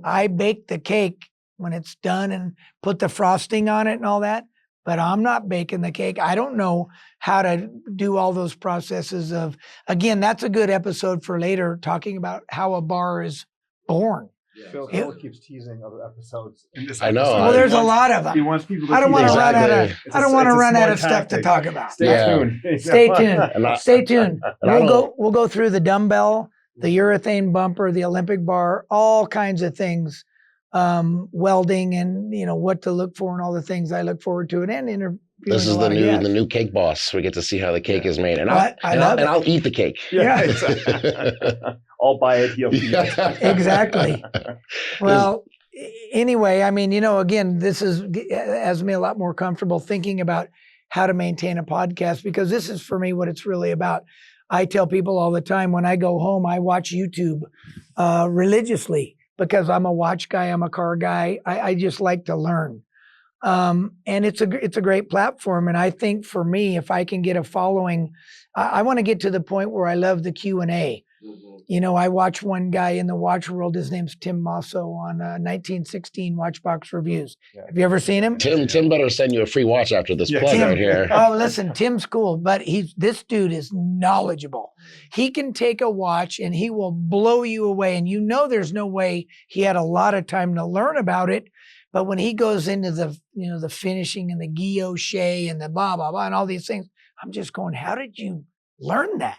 I bake the cake when it's done and put the frosting on it and all that, but I'm not baking the cake. I don't know how to do all those processes of, again, that's a good episode for later, talking about how a bar is born. Yeah. Phil keeps teasing other episodes. I know. Well, there's a lot of them. He wants people to I don't want to run out of, Exactly. I don't want to run out of stuff to talk about. Stay tuned. Stay tuned. Stay tuned. And We'll go through the dumbbell, the urethane bumper, the Olympic bar, all kinds of things. Welding and what to look for and all the things I look forward to, and interviewing. This is the new cake boss. We get to see how the cake is made, and I love it. I'll eat the cake. Yeah. I'll buy it. He'll feed it. Exactly. Well, anyway, I mean, again, this has me a lot more comfortable thinking about how to maintain a podcast, because this is for me what it's really about. I tell people all the time, when I go home, I watch YouTube religiously because I'm a watch guy. I'm a car guy. I just like to learn. And it's a great platform. And I think for me, if I can get a following, I want to get to the point where I love the Q&A. I watch one guy in the watch world. His name's Tim Masso on 1916 Watchbox Reviews. Yeah. Have you ever seen him? Tim better send you a free watch after this plug right here. Oh, listen, Tim's cool, but this dude is knowledgeable. He can take a watch and he will blow you away. And there's no way he had a lot of time to learn about it. But when he goes into the finishing and the guilloche and the blah, blah, blah, and all these things, I'm just going, how did you learn that?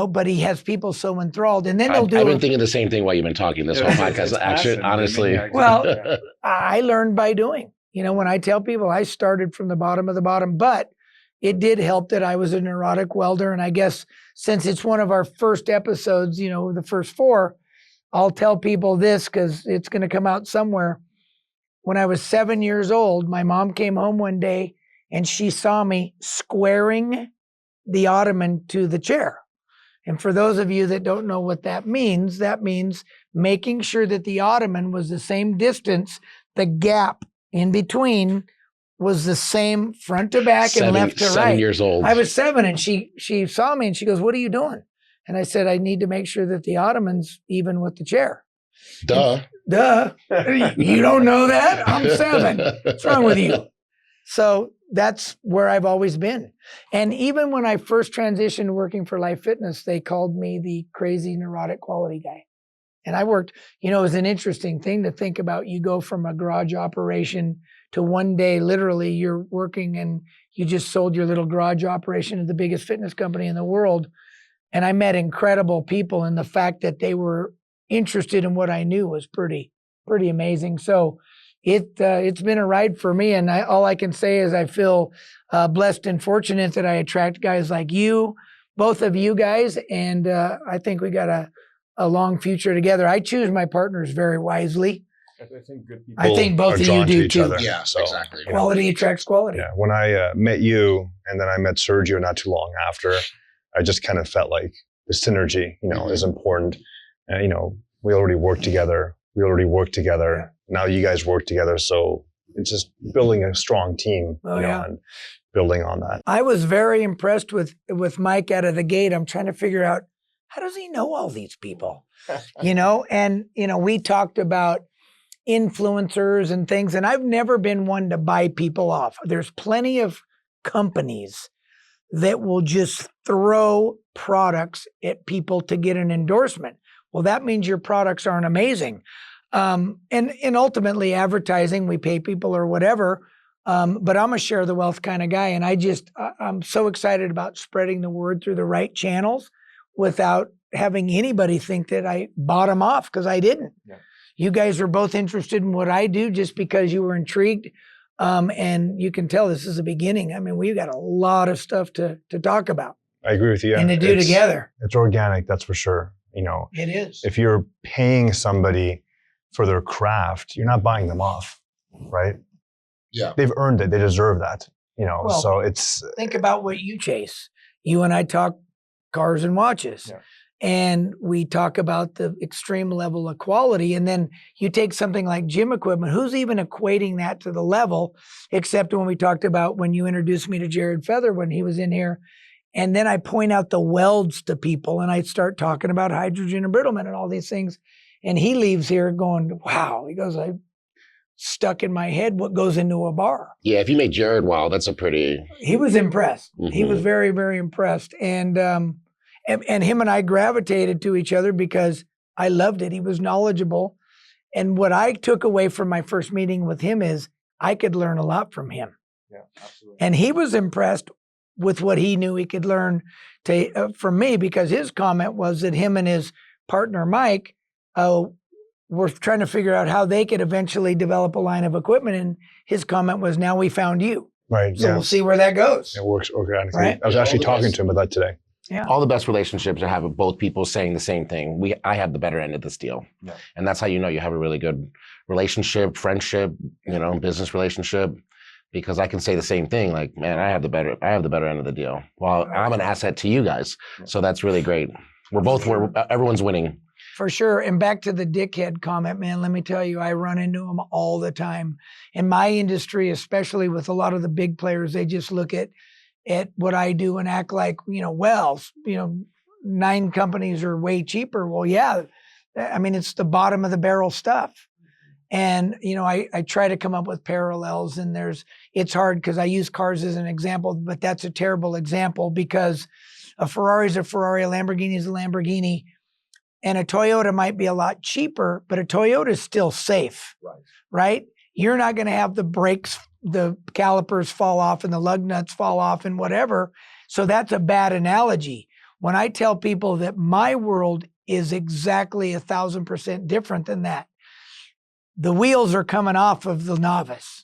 But he has people so enthralled. And then I've been thinking the same thing while you've been talking this whole podcast. Actually, honestly. Well, I learned by doing. When I tell people I started from the bottom of the bottom, but it did help that I was a neurotic welder. And I guess since it's one of our first episodes, the first 4, I'll tell people this because it's going to come out somewhere. When I was 7 years old, my mom came home one day and she saw me squaring the ottoman to the chair. And for those of you that don't know what that means making sure that the ottoman was the same distance, the gap in between was the same front to back and left to right. 7 years old. I was 7 and she saw me and she goes, "What are you doing?" And I said, "I need to make sure that the ottoman's even with the chair." Duh. You don't know that? I'm 7. What's wrong with you? So that's where I've always been. And even when I first transitioned working for Life Fitness, they called me the crazy neurotic quality guy. And I worked, it was an interesting thing to think about. You go from a garage operation to one day, literally, you're working and you just sold your little garage operation to the biggest fitness company in the world. And I met incredible people, and the fact that they were interested in what I knew was pretty amazing. So it's been a ride for me, and all I can say is I feel blessed and fortunate that I attract guys like you, both of you guys, and I think we got a long future together. I choose my partners very wisely. I think good people. I think both of you do too. Other. Yeah, so, exactly. Quality attracts quality. Yeah. When I met you, and then I met Sergio not too long after, I just kind of felt like the synergy, is important. We already worked together. Now you guys work together. So it's just building a strong team, and building on that. I was very impressed with Mike out of the gate. I'm trying to figure out, how does he know all these people? And, we talked about influencers and things, and I've never been one to buy people off. There's plenty of companies that will just throw products at people to get an endorsement. Well, that means your products aren't amazing. And ultimately advertising, we pay people or whatever. But I'm a share the wealth kind of guy. And I'm so excited about spreading the word through the right channels without having anybody think that I bought them off, because I didn't. Yeah. You guys are both interested in what I do just because you were intrigued. And you can tell this is the beginning. I mean, we've got a lot of stuff to talk about. I agree with you. And to do together. It's organic, that's for sure. It is. If you're paying somebody for their craft, you're not buying them off, right? Yeah. They've earned it. They deserve that, so it's... Think about what you chase. You and I talk cars and watches. Yeah. And we talk about the extreme level of quality. And then you take something like gym equipment. Who's even equating that to the level, except when we talked about when you introduced me to Jared Feather when he was in here. And then I point out the welds to people and I start talking about hydrogen embrittlement and all these things. And he leaves here going, wow. He goes, I stuck in my head what goes into a bar. Yeah, if you make Jared wow, that's a pretty... He was impressed. Mm-hmm. He was very, very impressed. And him and I gravitated to each other because I loved it. He was knowledgeable. And what I took away from my first meeting with him is I could learn a lot from him. Yeah, absolutely. And he was impressed with what he knew he could learn from me, because his comment was that him and his partner, Mike, were trying to figure out how they could eventually develop a line of equipment. And his comment was, now we found you. Right. So we'll see where that goes. It works organically. Right? I was actually talking to him about that today. Yeah. All the best relationships are having both people saying the same thing. I have the better end of this deal. Yeah. And that's how you know you have a really good relationship, friendship, business relationship. Because I can say the same thing, like, man, I have the better end of the deal. Well, I'm an asset to you guys. So that's really great. Everyone's winning. For sure. And back to the dickhead comment, man, let me tell you, I run into them all the time. In my industry, especially with a lot of the big players, they just look at what I do and act like, 9 companies are way cheaper. Well, yeah, I mean, it's the bottom of the barrel stuff. And, I try to come up with parallels, and it's hard because I use cars as an example, but that's a terrible example because a Ferrari is a Ferrari, a Lamborghini is a Lamborghini, and a Toyota might be a lot cheaper, but a Toyota is still safe, right? You're not going to have the brakes, the calipers fall off and the lug nuts fall off and whatever. So that's a bad analogy. When I tell people that my world is exactly 1,000% different than that, the wheels are coming off of the novice.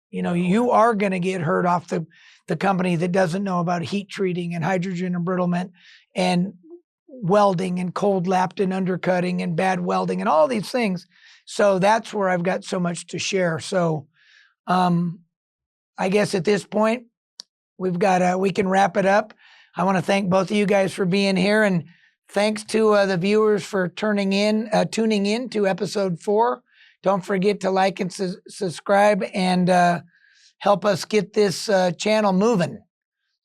You are going to get hurt off the company that doesn't know about heat treating and hydrogen embrittlement and welding and cold lapped and undercutting and bad welding and all these things. So that's where I've got so much to share. So I guess at this point, we can wrap it up. I want to thank both of you guys for being here, and thanks to the viewers for tuning in to episode 4. Don't forget to like and subscribe and help us get this channel moving.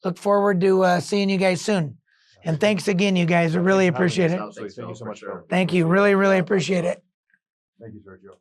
Look forward to seeing you guys soon. And thanks again, you guys. I really appreciate it. Thank you so much. Thank you. Really, really appreciate it. Thank you, Sergio.